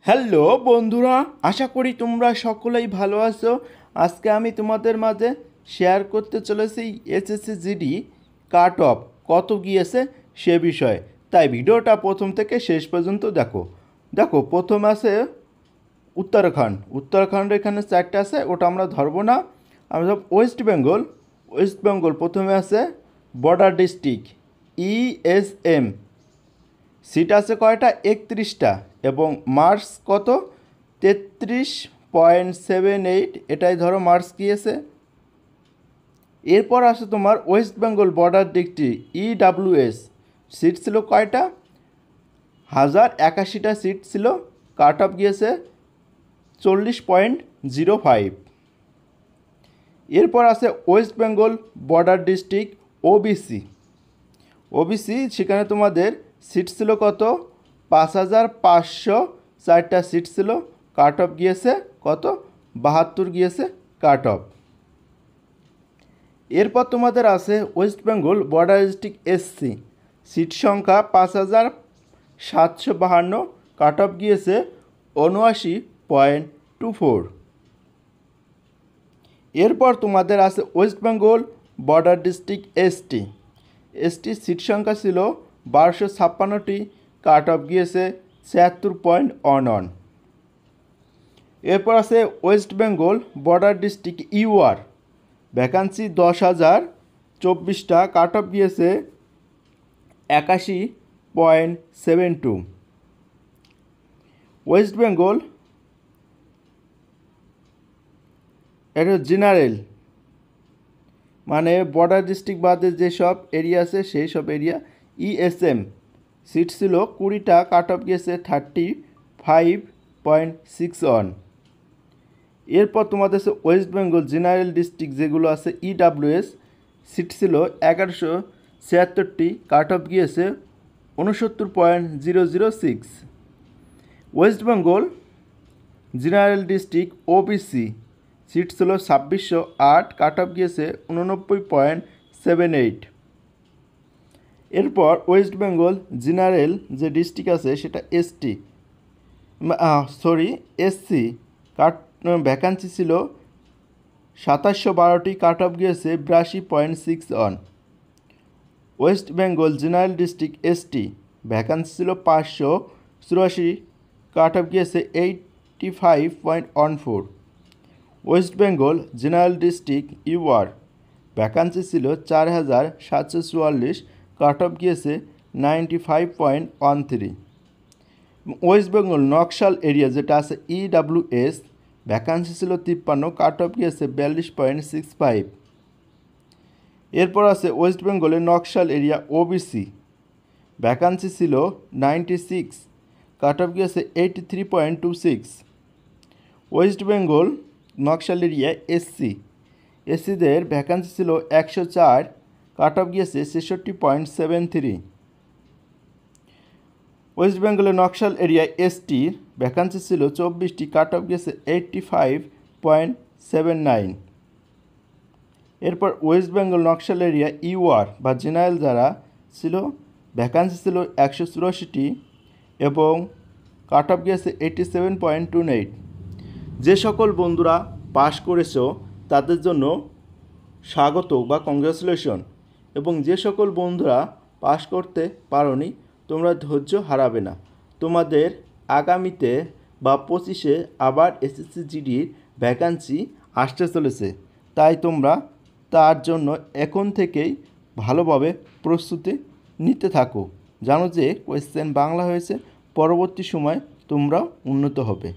Hello বন্ধুরা, আশা করি তোমরা সকলেই ভালো আছো। আজকে আমি তোমাদের মাঝে শেয়ার করতে চলেছি এসএসসি জিডি কাট অফ কত গিয়েছে সে বিষয়ে। তাই ভিডিওটা প্রথম থেকে শেষ পর্যন্ত দেখো। প্রথম আছে উত্তরাখণ্ড এখানে 4টা আছে, ওটা আমরা ধরবো না। আমরা ওয়েস্ট বেঙ্গল প্রথমে আছে বর্ডার ডিস্ট্রিক্ট ইএসএম, সিট আছে কয়টা? 31টা, এবং মার্কস কত? 33.78, এটাই ধরো মার্কস গিয়েছে। এরপর আসে তোমার West Bengal border district EWS, seat ছিল কয়টা? 1081টা সিট ছিল, কাট অফ গিয়েছে 40.05। এরপর আছে West Bengal border district OBC, সেখানে তোমাদের সিট ছিল কত? 5504টা সিট ছিল, কাট অফ গিয়েছে কত? 72 গিয়েছে কাট অফ। এরপর তোমাদের আছে West Bengal border district SC, seat সংখ্যা 5752, কাট অফ গিয়েছে 79.24। এরপর তোমাদের আছে West Bengal border district ST seat সংখ্যা ছিল 1256টি, কাট অফ গিয়েছে 76.11। এরপর আছে West Bengal border district UR, vacancy 10,024টা, কাট অফ গিয়েছে 81.72। ওয়েস্ট বেঙ্গল এটা জেনারেল, মানে বর্ডার ডিস্ট্রিক্ট বাদে যেসব এরিয়া আছে সেই সব এরিয়া। ইএসএম, সিট ছিল 20টা, কাট অফ গিয়েছে 35.61। এরপর তোমাদের আছে ওয়েস্ট বেঙ্গল জেনারেল ডিস্ট্রিক্ট যেগুলো আছে ইডাব্লিউএস, সিট ছিল 1176টি, কাট অফ গিয়েছে 69.006। West Bengal general district OBC, seat ছিল 2608, কাট অফ গিয়েছে 89.78। এরপর ওয়েস্ট বেঙ্গল জেনারেল যে ডিস্ট্রিক্ট আছে সেটা এসসি, ভ্যাকান্সি ছিল 2712টি, কাট অফ গিয়েছে 82.61। West Bengal general district ST, vacancy ছিল 584, কাট অফ গিয়েছে 85.14। West Bengal general district UR, vacancy ছিল 4744, কাট অফ গিয়েছে 95.13। ওয়েস্ট বেঙ্গল নকশাল এরিয়া যেটা আছে ইডাব্লিউএস, ভ্যাকান্সি ছিল 53, কাট অফ গিয়েছে 42.65। এরপর আছে ওয়েস্ট বেঙ্গলের নকশাল এরিয়া ওবিসি, ভ্যাকান্সি ছিল 96, কাট অফ গিয়েছে 83.26। ওয়েস্ট বেঙ্গল নকশাল এরিয়া এসসিদের ভ্যাকান্সি ছিল 104, কাট অফ গিয়েছে 66.73। ওয়েস্ট বেঙ্গলের নকশাল এরিয়া এসটির ভ্যাকান্সি ছিল 24টি, কাট অফ গিয়েছে 85.79। এরপর West Bengal Naxal area UR বা জেনারেল যারা ছিল, ভ্যাকান্সি ছিল 184টি, এবং কাট অফ গিয়েছে 87.28। যে সকল বন্ধুরা পাশ করেছো তাদের জন্য স্বাগত বা কংগ্রাচুলেশন, এবং যে সকল বন্ধুরা পাশ করতে পারোনি তোমরা ধৈর্য হারাবে না। তোমাদের আগামীতে বা 25-এ আবার এসএসসি জিডির ভ্যাকান্সি আসতে চলেছে, তাই তোমরা তার জন্য এখন থেকেই ভালোভাবে প্রস্তুতি নিতে থাকো। জানো যে কোয়েশ্চেন বাংলা হয়েছে, পরবর্তী সময় তোমরা উন্নত হবে।